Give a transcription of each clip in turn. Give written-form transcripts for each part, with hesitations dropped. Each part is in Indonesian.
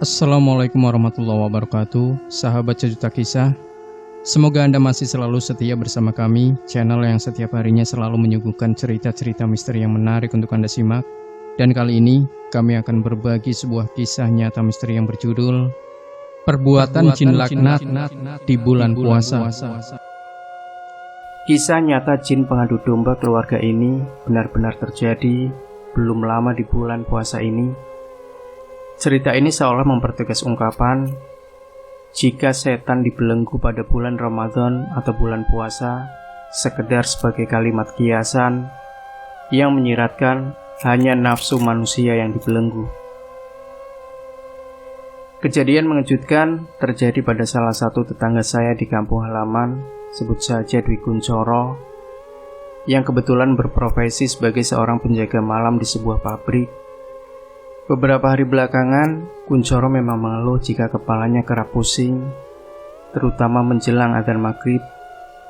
Assalamualaikum warahmatullahi wabarakatuh, sahabat Sejuta Kisah. Semoga Anda masih selalu setia bersama kami, channel yang setiap harinya selalu menyuguhkan cerita-cerita misteri yang menarik untuk Anda simak. Dan kali ini, kami akan berbagi sebuah kisah nyata misteri yang berjudul Perbuatan Jin Laknat di Bulan Puasa. Kisah nyata jin pengadu domba keluarga ini benar-benar terjadi belum lama di bulan puasa ini. Cerita ini seolah mempertegas ungkapan, jika setan dibelenggu pada bulan Ramadan atau bulan puasa, sekedar sebagai kalimat kiasan yang menyiratkan hanya nafsu manusia yang dibelenggu. Kejadian mengejutkan terjadi pada salah satu tetangga saya di kampung halaman, sebut saja Dwi Kuncoro, yang kebetulan berprofesi sebagai seorang penjaga malam di sebuah pabrik. Beberapa hari belakangan, Kuncoro memang mengeluh jika kepalanya kerap pusing, terutama menjelang adzan maghrib.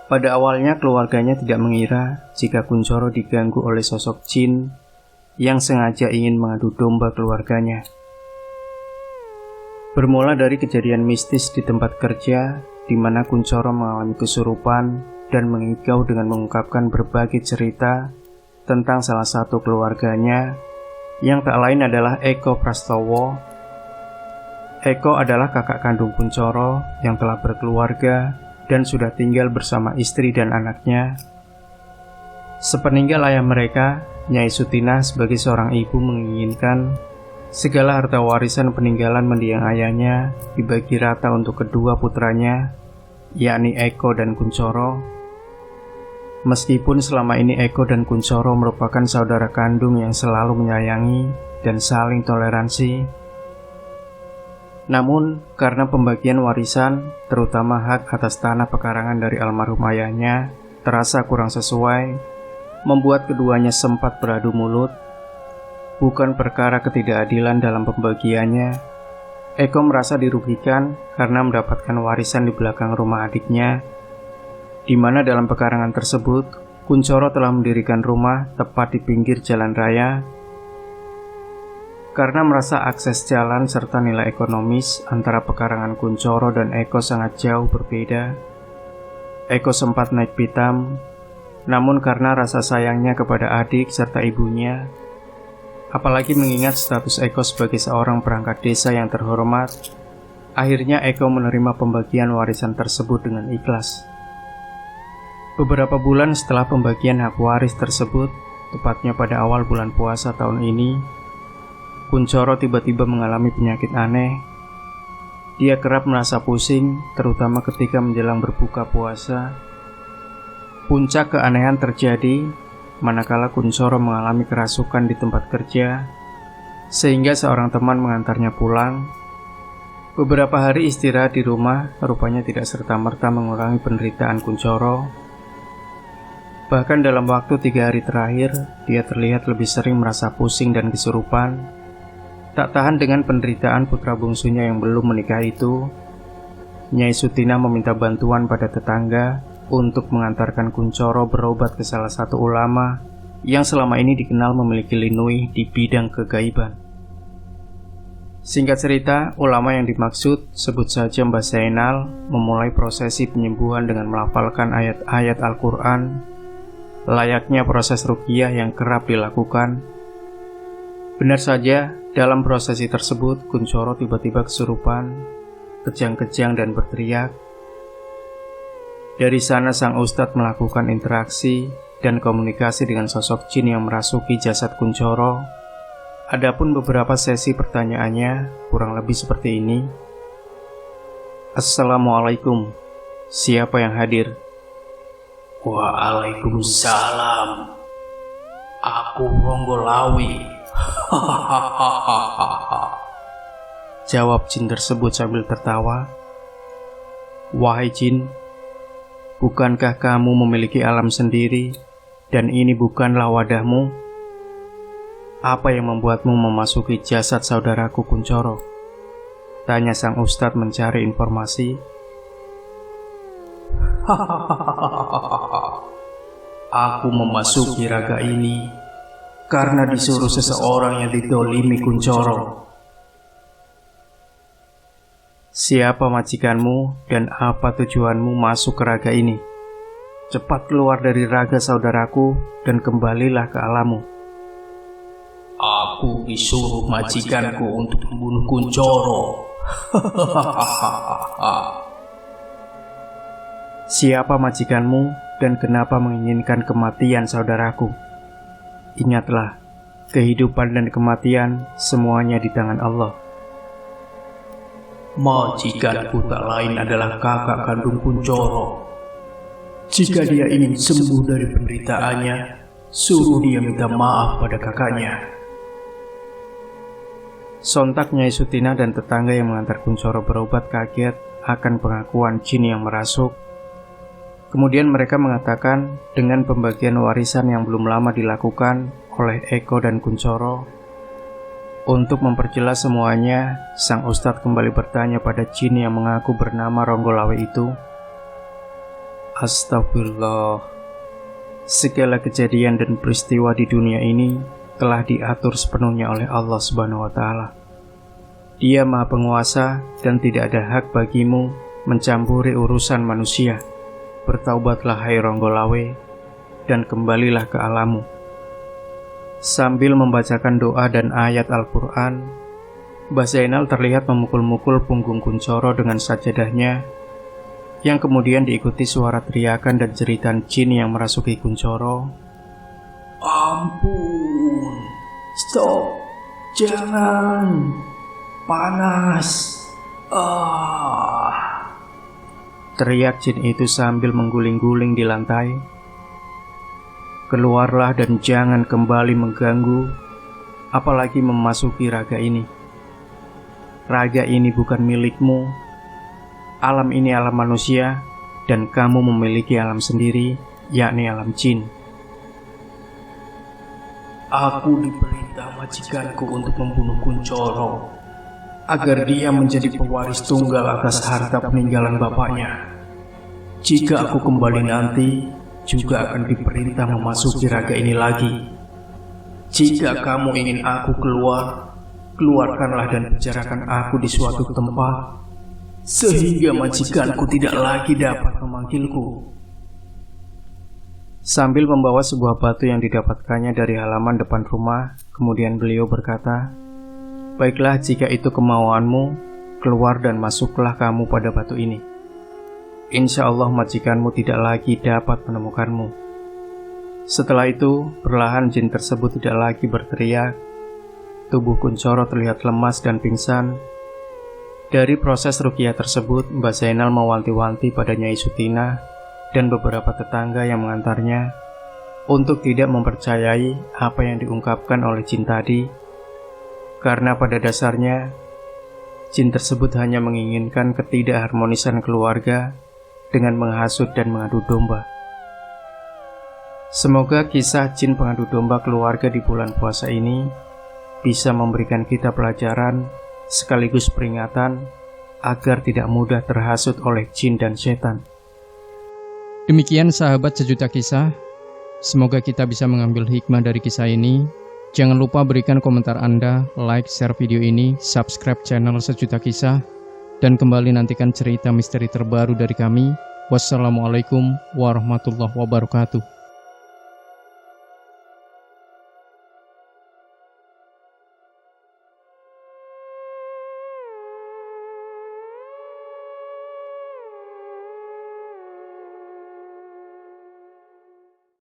Pada awalnya keluarganya tidak mengira jika Kuncoro diganggu oleh sosok jin yang sengaja ingin mengadu domba keluarganya. Bermula dari kejadian mistis di tempat kerja, di mana Kuncoro mengalami kesurupan dan mengigau dengan mengungkapkan berbagai cerita tentang salah satu keluarganya, yang tak lain adalah Eko Prastowo. Eko adalah kakak kandung Kuncoro yang telah berkeluarga dan sudah tinggal bersama istri dan anaknya. Sepeninggal ayah mereka, Nyai Sutina sebagai seorang ibu menginginkan segala harta warisan peninggalan mendiang ayahnya dibagi rata untuk kedua putranya, yakni Eko dan Kuncoro. Meskipun selama ini Eko dan Kuncoro merupakan saudara kandung yang selalu menyayangi dan saling toleransi, namun karena pembagian warisan, terutama hak atas tanah pekarangan dari almarhum ayahnya, terasa kurang sesuai, membuat keduanya sempat beradu mulut. Bukan perkara ketidakadilan dalam pembagiannya, Eko merasa dirugikan karena mendapatkan warisan di belakang rumah adiknya, di mana dalam pekarangan tersebut, Kuncoro telah mendirikan rumah tepat di pinggir jalan raya. Karena merasa akses jalan serta nilai ekonomis antara pekarangan Kuncoro dan Eko sangat jauh berbeda, Eko sempat naik pitam. Namun karena rasa sayangnya kepada adik serta ibunya, apalagi mengingat status Eko sebagai seorang perangkat desa yang terhormat, akhirnya Eko menerima pembagian warisan tersebut dengan ikhlas. Beberapa bulan setelah pembagian hak waris tersebut, tepatnya pada awal bulan puasa tahun ini, Kuncoro tiba-tiba mengalami penyakit aneh. Dia kerap merasa pusing, terutama ketika menjelang berbuka puasa. Puncak keanehan terjadi manakala Kuncoro mengalami kerasukan di tempat kerja, sehingga seorang teman mengantarnya pulang. Beberapa hari istirahat di rumah rupanya tidak serta-merta mengurangi penderitaan Kuncoro. Bahkan dalam waktu 3 hari terakhir, dia terlihat lebih sering merasa pusing dan kesurupan. Tak tahan dengan penderitaan putra bungsunya yang belum menikah itu, Nyai Sutina meminta bantuan pada tetangga untuk mengantarkan Kuncoro berobat ke salah satu ulama yang selama ini dikenal memiliki linui di bidang kegaiban. Singkat cerita, ulama yang dimaksud, sebut saja Mbah Zainal, memulai prosesi penyembuhan dengan melafalkan ayat-ayat Al-Quran, layaknya proses ruqyah yang kerap dilakukan. Benar saja, dalam prosesi tersebut Kuncoro tiba-tiba kesurupan, kejang-kejang dan berteriak. Dari sana sang ustadz melakukan interaksi dan komunikasi dengan sosok jin yang merasuki jasad Kuncoro. Adapun beberapa sesi pertanyaannya kurang lebih seperti ini. Assalamualaikum, siapa yang hadir? Waalaikumsalam. Aku Ronggolawi. Jawab jin tersebut sambil tertawa. Wahai jin, bukankah kamu memiliki alam sendiri dan ini bukanlah wadahmu? Apa yang membuatmu memasuki jasad saudaraku Kuncoro? Tanya sang ustadz mencari informasi. Aku memasuki raga ini karena disuruh seseorang yang didolimi Kuncoro. Siapa majikanmu dan apa tujuanmu masuk ke raga ini? Cepat keluar dari raga saudaraku dan kembalilah ke alammu. Aku disuruh majikanku untuk membunuh Kunchoro. Siapa majikanmu dan kenapa menginginkan kematian saudaraku? Ingatlah, kehidupan dan kematian semuanya di tangan Allah. Majikanku tak lain adalah kakak kandung Kunchoro. Jika dia ingin sembuh dari penderitaannya, suruh dia minta maaf pada kakaknya. Sontak Nyai Sutina dan tetangga yang mengantar Kunchoro berobat kaget akan pengakuan jin yang merasuk. Kemudian mereka mengatakan dengan pembagian warisan yang belum lama dilakukan oleh Eko dan Kunchoro. Untuk memperjelas semuanya, sang ustadz kembali bertanya pada jin yang mengaku bernama Ronggolawe itu. Astagfirullah, segala kejadian dan peristiwa di dunia ini telah diatur sepenuhnya oleh Allah Subhanahu wa Ta'ala. Dia Maha Penguasa dan tidak ada hak bagimu mencampuri urusan manusia. Bertaubatlah hai Ronggolawe dan kembalilah ke alammu. Sambil membacakan doa dan ayat Al-Quran, Mbah Zainal terlihat memukul-mukul punggung Kunchoro dengan sajadahnya, yang kemudian diikuti suara teriakan dan jeritan jin yang merasuki Kunchoro. Ampun, stop, jangan, panas, teriak jin itu sambil mengguling-guling di lantai. Keluarlah dan jangan kembali mengganggu, apalagi memasuki raga ini. Raga ini bukan milikmu. Alam ini alam manusia, dan kamu memiliki alam sendiri, yakni alam jin. Aku diperintah majikanku untuk membunuh Kunchoro, agar dia menjadi pewaris tunggal atas harta peninggalan bapaknya. Jika aku kembali nanti, juga akan diperintah memasuki raga ini lagi. Jika kamu ingin aku keluar, keluarkanlah dan penjarakan aku di suatu tempat, sehingga majikanku tidak lagi dapat memanggilku. Sambil membawa sebuah batu yang didapatkannya dari halaman depan rumah, kemudian beliau berkata, "Baiklah, jika itu kemauanmu, keluar dan masuklah kamu pada batu ini. Insya Allah majikanmu tidak lagi dapat menemukanmu." Setelah itu, perlahan jin tersebut tidak lagi berteriak. Tubuh Kunchoro terlihat lemas dan pingsan. Dari proses ruqyah tersebut, Mbah Zainal mewanti-wanti pada Nyai Sutina dan beberapa tetangga yang mengantarnya untuk tidak mempercayai apa yang diungkapkan oleh jin tadi, karena pada dasarnya jin tersebut hanya menginginkan ketidakharmonisan keluarga dengan menghasut dan mengadu domba. Semoga kisah jin pengadu domba keluarga di bulan puasa ini bisa memberikan kita pelajaran sekaligus peringatan agar tidak mudah terhasut oleh jin dan setan. Demikian sahabat sejuta kisah, semoga kita bisa mengambil hikmah dari kisah ini. Jangan lupa berikan komentar Anda, like, share video ini, subscribe channel Sejuta Kisah, dan kembali nantikan cerita misteri terbaru dari kami. Wassalamualaikum warahmatullahi wabarakatuh.